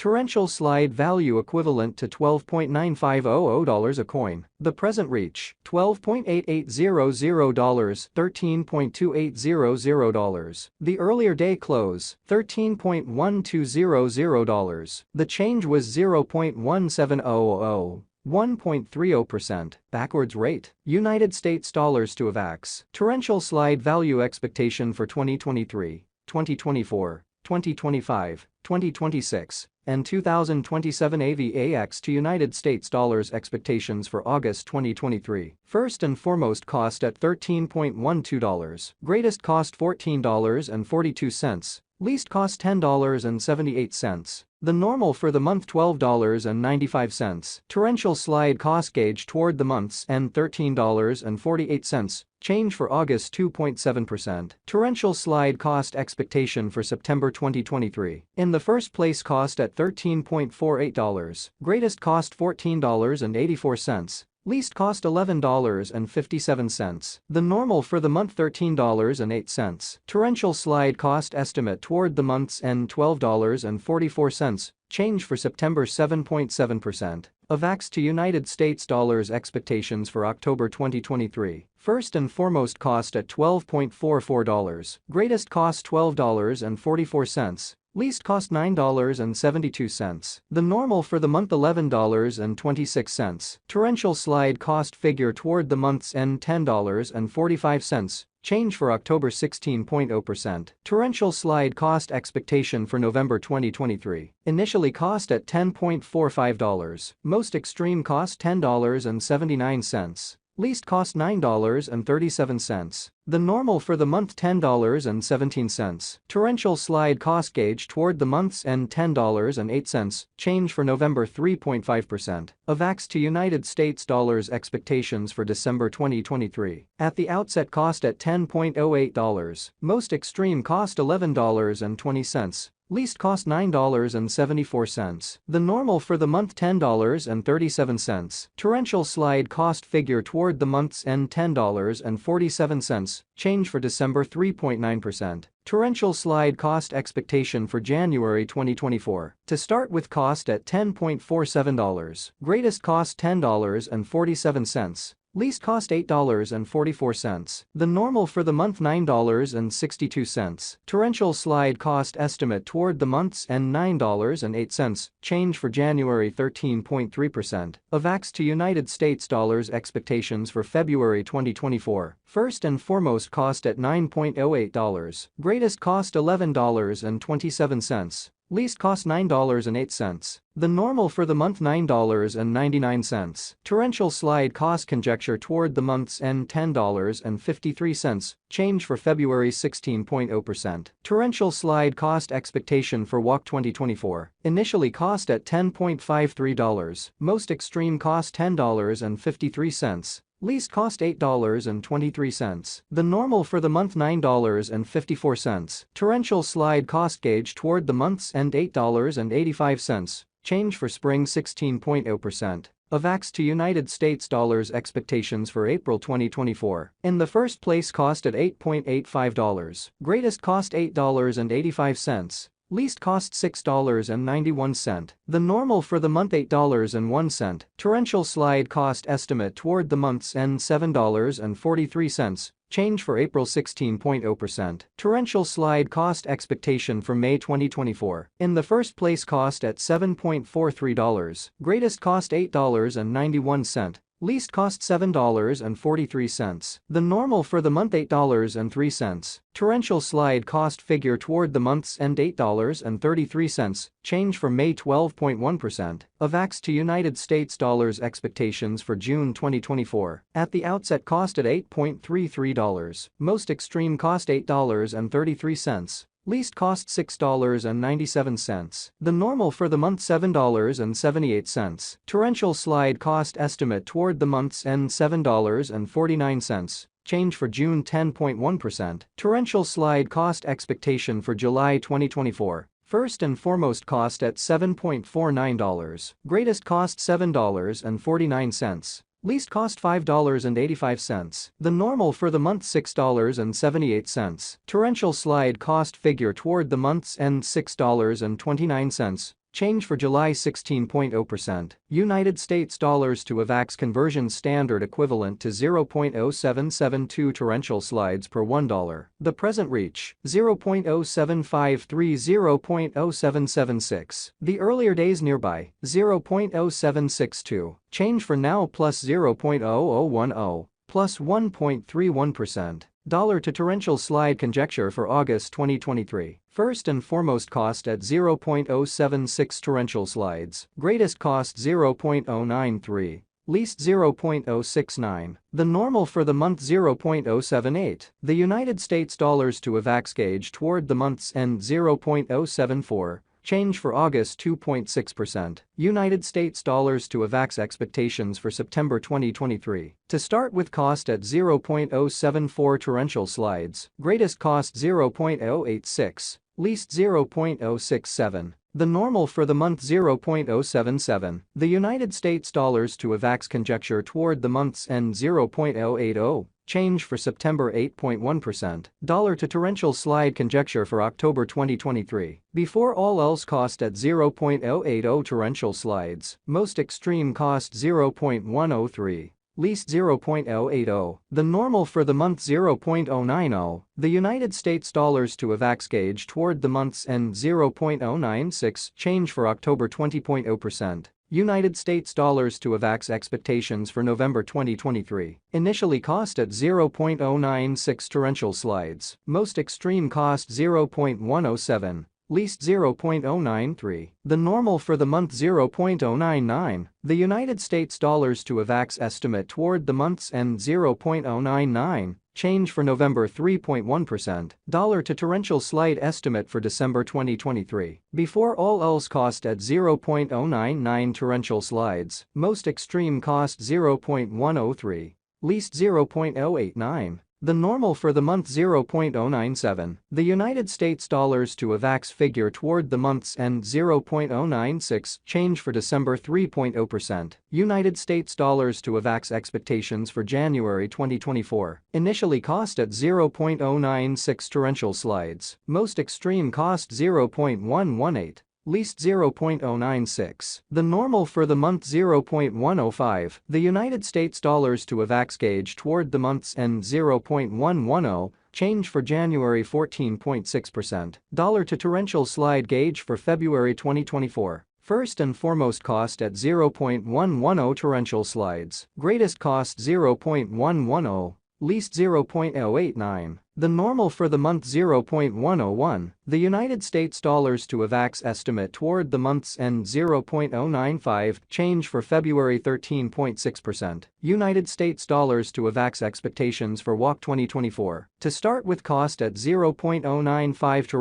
Torrential slide value equivalent to $12.9500 a coin. The present reach, $12.8800, $13.2800. The earlier day close, $13.1200. The change was 0.1700. 1.30%. Backwards rate. United States dollars to Avax. Torrential slide value expectation for 2023, 2024, 2025, 2026, and 2027 AVAX to United States dollars expectations for August 2023. First and foremost cost at $13.12. Greatest cost $14.42. Least cost $10.78. The normal for the month $12.95. Torrential slide cost gauge toward the month's end $13.48. Change for August 2.7%. Torrential slide cost expectation for September 2023. In the first place cost at $13.48. Greatest cost $14.84. Least cost $11.57. The normal for the month $13.08. Torrential slide cost estimate toward the month's end $12.44. Change for September 7.7%. Avax to United States dollars expectations for October 2023. First and foremost cost at $12.44. Greatest cost $12.44. Least cost $9.72. The normal for the month $11.26. Torrential slide cost figure toward the month's end $10.45. Change for October 16.0%. Torrential slide cost expectation for November 2023. Initially cost at $10.45. Most extreme cost $10.79. Least cost $9.37. The normal for the month $10.17. Torrential slide cost gauge toward the month's end $10.08. Change for November 3.5%. Avax to United States dollars expectations for December 2023. At the outset cost at $10.08. Most extreme cost $11.20. Least cost $9.74. The normal for the month $10.37. Torrential slide cost figure toward the month's end $10.47. Change for December 3.9%. Torrential slide cost expectation for January 2024. To start with cost at $10.47. Greatest cost $10.47. Least cost $8.44. The normal for the month $9.62. Torrential slide cost estimate toward the month's end $9.08. Change for January 13.3%. Avax to United States dollars expectations for February 2024. First and foremost cost at $9.08. Greatest cost $11.27. Least cost $9.08. The normal for the month $9.99. Torrential slide cost conjecture toward the month's end $10.53. Change for February 16.0%. Torrential slide cost expectation for WAC 2024. Initially cost at $10.53. Most extreme cost $10.53. Least cost $8.23. The normal for the month $9.54. Torrential slide cost gauge toward the month's end $8.85. Change for spring 16.0%. Avax to United States dollars expectations for April 2024. In the first place cost at $8.85. Greatest cost $8.85. Least cost $6.91. The normal for the month $8.01. Torrential slide cost estimate toward the month's end $7.43. Change for April 16.0%. Torrential slide cost expectation for May 2024. In the first place cost at $7.43. Greatest cost $8.91. Least cost $7.43. The normal for the month $8.03. Torrential slide cost figure toward the month's end $8.33. Change for May 12.1%. Avax to United States dollars expectations for June 2024. At the outset cost at $8.33. Most extreme cost $8.33. Least cost $6.97. The normal for the month $7.78. Torrential slide cost estimate toward the month's end $7.49. Change for June 10.1%. Torrential slide cost expectation for July 2024. First and foremost cost at $7.49. Greatest cost $7.49. Least cost $5.85. The normal for the month $6.78. Torrential slide cost figure toward the month's end $6.29. change for July 16.0%. United States dollars to Avax conversion standard equivalent to 0.0772 torrential slides per $1. The present reach 0.0753, 0.0776. The earlier days nearby 0.0762. Change for now plus 0.0010 plus 1.31%. Dollar to torrential slide conjecture for August 2023. First and foremost cost at 0.076 torrential slides. Greatest cost 0.093. Least 0.069. The normal for the month 0.078. The United States dollars to Avax gauge toward the month's end 0.074. Change for August 2.6%. United States dollars to Avax expectations for September 2023. To start with cost at 0.074 torrential slides. Greatest cost 0.086. Least 0.067. The normal for the month 0.077. The United States dollars to Avax conjecture toward the month's end 0.080. Change for September 8.1%. Dollar to torrential slide conjecture for October 2023. Before all else cost at 0.080 torrential slides. Most extreme cost 0.103. Least 0.080. The normal for the month 0.090. The United States dollars to Avax gauge toward the month's end 0.096. Change for October 20.0%. United States dollars to Avax expectations for November 2023. Initially cost at 0.096 torrential slides. Most extreme cost 0.107. Least 0.093. The normal for the month 0.099. The United States dollars to Avax estimate toward the month's end 0.099. Change for November 3.1%. Dollar to torrential slide estimate for December 2023. Before all else cost at 0.099 torrential slides. Most extreme cost 0.103. Least 0.089. The normal for the month 0.097. The United States dollars to Avax figure toward the month's end 0.096. Change for December 3.0%. United States dollars to Avax expectations for January 2024. Initially cost at 0.096 torrential slides. Most extreme cost 0.118. Least 0.096. The normal for the month 0.105. The United States dollars to Avax gauge toward the month's end 0.110. Change for January 14.6%. Dollar to torrential slide gauge for February 2024. First and foremost cost at 0.110 torrential slides. Greatest cost 0.110. Least 0.089. The normal for the month 0.101. The United States dollars to Avax estimate toward the month's end 0.095. Change for February 13.6%. United States dollars to Avax expectations for WAC 2024. To start with cost at 0.095 to